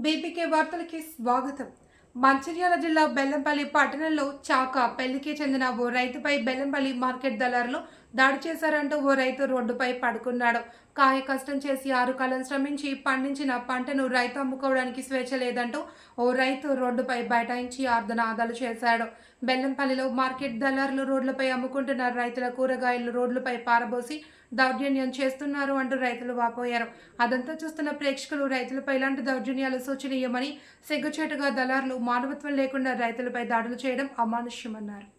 బీపీకే వార్తలకి స్వాగతం. మంచిర్యాల జిల్లా బెల్లంపల్లి పట్టణంలో చాక పెళ్లికి చెందిన ఓ రైతుపై బెల్లంపల్లి మార్కెట్ దళారులు దాడి చేశారంటూ ఓ రైతు రోడ్డుపై పడుకున్నాడు. కాయ కష్టం చేసి 6 కాలం శ్రమించి పండించిన పంటను రైతు అమ్ముకోవడానికి స్వేచ్ఛ లేదంటూ ఓ రైతు రోడ్డుపై బైఠాయించి ఆర్దనాదాలు చేశాడు. బెల్లంపల్లిలో మార్కెట్ దళారులు రోడ్లపై అమ్ముకుంటున్న రైతుల కూరగాయలు రోడ్లపై పారబోసి దౌర్జన్యం చేస్తున్నారు అంటూ రైతులు వాపోయారు. అదంతా చూస్తున్న ప్రేక్షకులు రైతులపై ఇలాంటి దౌర్జన్యాలు శోచనీయమని, సిగ్గుచేటుగా దళారులు మానవత్వం లేకుండా రైతులపై దాడులు చేయడం అమానుష్యమన్నారు.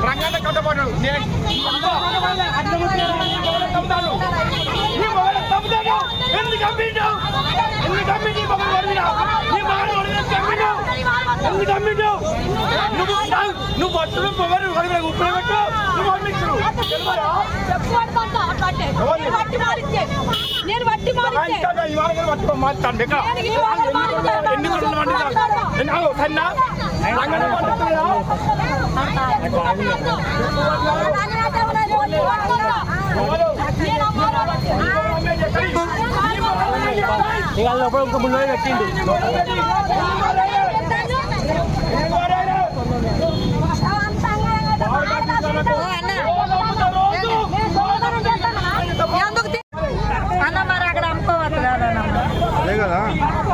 రంగానే కట్టబడ్డాడు నువ్వు పట్టుడు పొగరు ఉపయోగట్టు నువ్వు మాట్లాడు ఇక లోపల ఇంకో ముందు పెట్టిండు. అదే కదా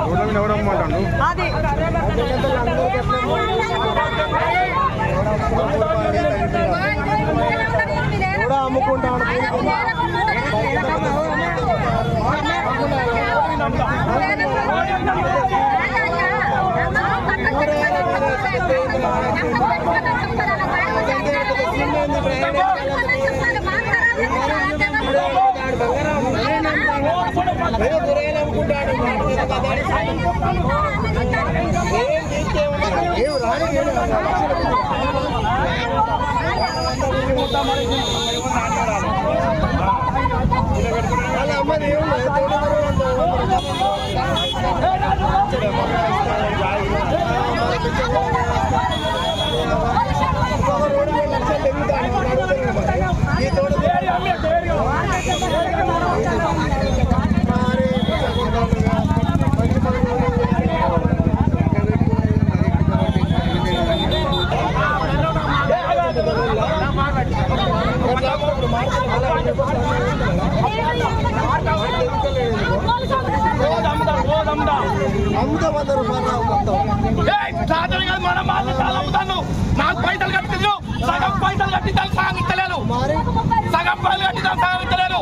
రోడ్ల మీద ఎవరు అమ్మంటాడు కూడా అమ్ముకుంటాడు. నాకు పైసలు కట్టించు సగం పైసలు కట్టించాలి సాగించలేదు సగం పైసలు కట్టించాలి సాగించలేదు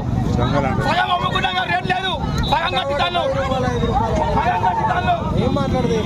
సగం అమ్ముకున్నా రేట్ లేదు సగం కట్టించాను సగం కట్టించాను ఏం మాట్లాడదు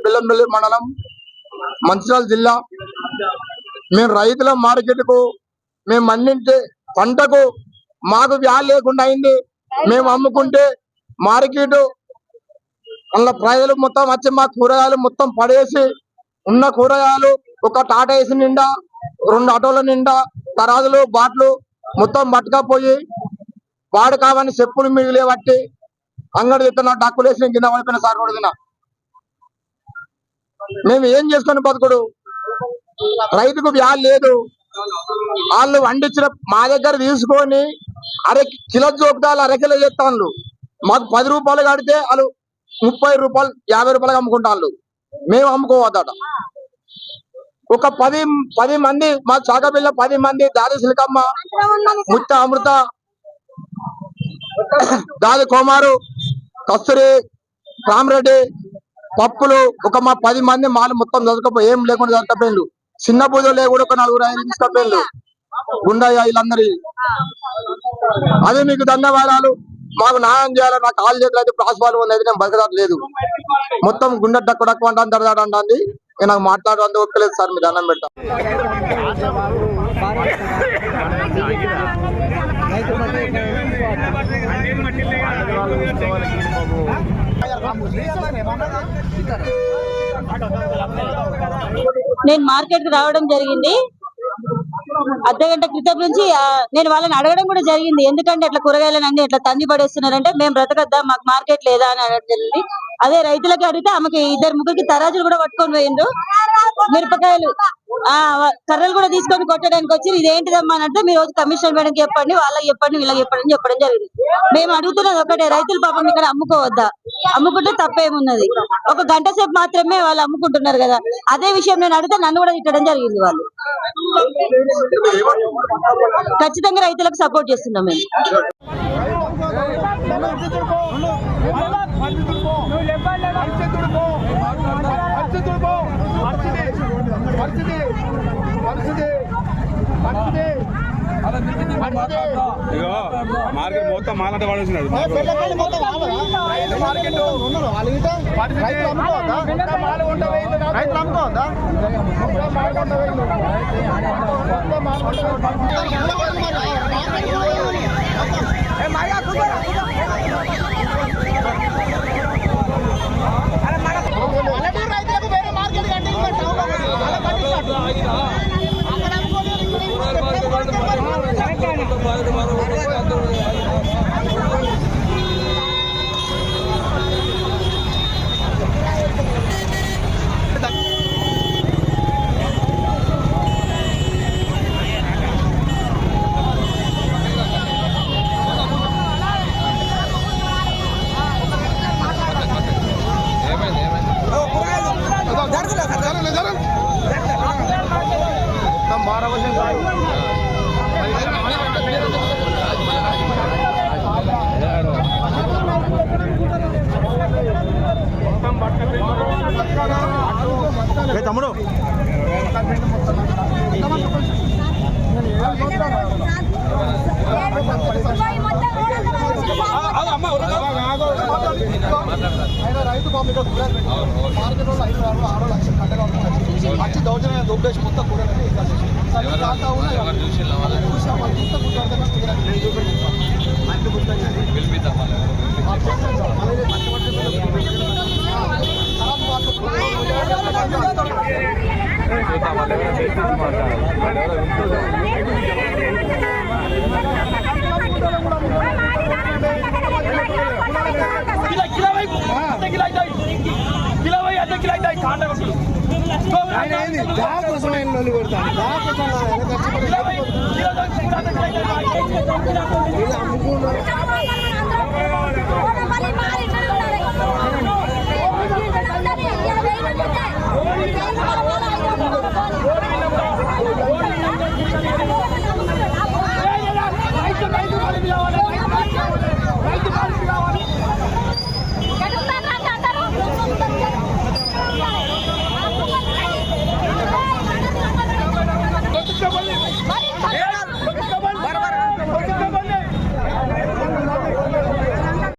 బెల్లంపల్లి మండలం మంచిర్యాల జిల్లా. మేము రైతుల మార్కెట్ కు మేము పండించే పంటకు మాకు వ్యాధి లేకుండా అయింది. మేము అమ్ముకుంటే మార్కెట్ అందులో ప్రజలు మొత్తం వచ్చి మా కూరగాయలు మొత్తం పడేసి ఉన్న కూరగాయలు ఒక టాటా ఏసీ నిండా 2 ఆటోల నిండా తరాజులు బాట్లు మొత్తం పట్టుకపోయి వాడు కావని చెప్పులు మిగిలే బట్టి అంగడి తిన్న డక్కులు వేసి కింద పడిపోయిన సార్ కూడా తిన్నా. మేము ఏం చేసుకుని బతుకుడు? రైతుకు వ్యాధి లేదు. వాళ్ళు వండించిన మా దగ్గర తీసుకొని కిలో జోకుతాలు అరకిలో చేస్తాను. మాకు 10 రూపాయలు కడితే వాళ్ళు 30 రూపాయలు 50 రూపాయలు అమ్ముకుంటాను. మేము అమ్ముకోవద్దట. ఒక 10 మంది మా చాకపిల్ల 10 మంది దాది సిలికమ్మ, ముత్త అమృత, దాది కోమారు, కస్తూరి, రామరెడ్డి, పప్పులు ఒక మా 10 మంది మాలు మొత్తం చదువుకపోయి ఏం లేకుండా చదువుకపోయిండు. చిన్న పూజలు లేకుండా ఒక 4 5 తీసుకపోయిండు. గుండయ్య వీళ్ళందరి అదే మీకు ధన్యవాదాలు. మాకు న్యాయం చేయాలి. నా కాలు చేతులు అయితే ప్రాస్పాలు ఉన్నది, నేను బతకట్లేదు. మొత్తం గుండె డక్కు డక్కు అంటాను, దడదాడు అంటుంది. నాకు మాట్లాడడానికి ఒప్పులేదు సార్, మీరు దండం పెట్టా. నేను మార్కెట్ కి రావడం జరిగింది. అర్ధగంట క్రితం నుంచి నేను వాళ్ళని అడగడం కూడా జరిగింది, ఎందుకంటే అట్లా కూరగాయలను అన్ని అట్లా తంది పడేస్తున్నారంటే మేము బ్రతకద్దా, మాకు మార్కెట్ లేదా అని అడగడం జరిగింది. అదే రైతులకి అడిగితే ఆమెకి 2-3 తరాజులు కూడా పట్టుకొని పోయిండ్రు. మిరపకాయలు కర్రలు కూడా తీసుకొని కొట్టడానికి వచ్చి ఇదేంటిదమ్మా అని అంటే, మీరు రోజు కమిషనర్ మేడంకి చెప్పండి, వాళ్ళకి చెప్పండి, వీళ్ళకి చెప్పండి అని చెప్పడం జరిగింది. మేము అడుగుతున్నది ఒకటే, రైతులు పాపం ఇక్కడ అమ్ముకోవద్దా, అమ్ముకుంటే తప్పేమున్నది, ఒక గంట సేపు మాత్రమే వాళ్ళు అమ్ముకుంటున్నారు కదా. అదే విషయం నేను అడిగితే నన్ను కూడా తిట్టడం జరిగింది. వాళ్ళు ఖచ్చితంగా రైతులకు సపోర్ట్ చేస్తున్నాం మేము. మార్కెట్ మొత్తం మాలంటే పడేసినాడు. తమ్ముడు రైతు మంచి దౌర్జన్యం దుబ్బేసి మొత్తం కూడా కిలో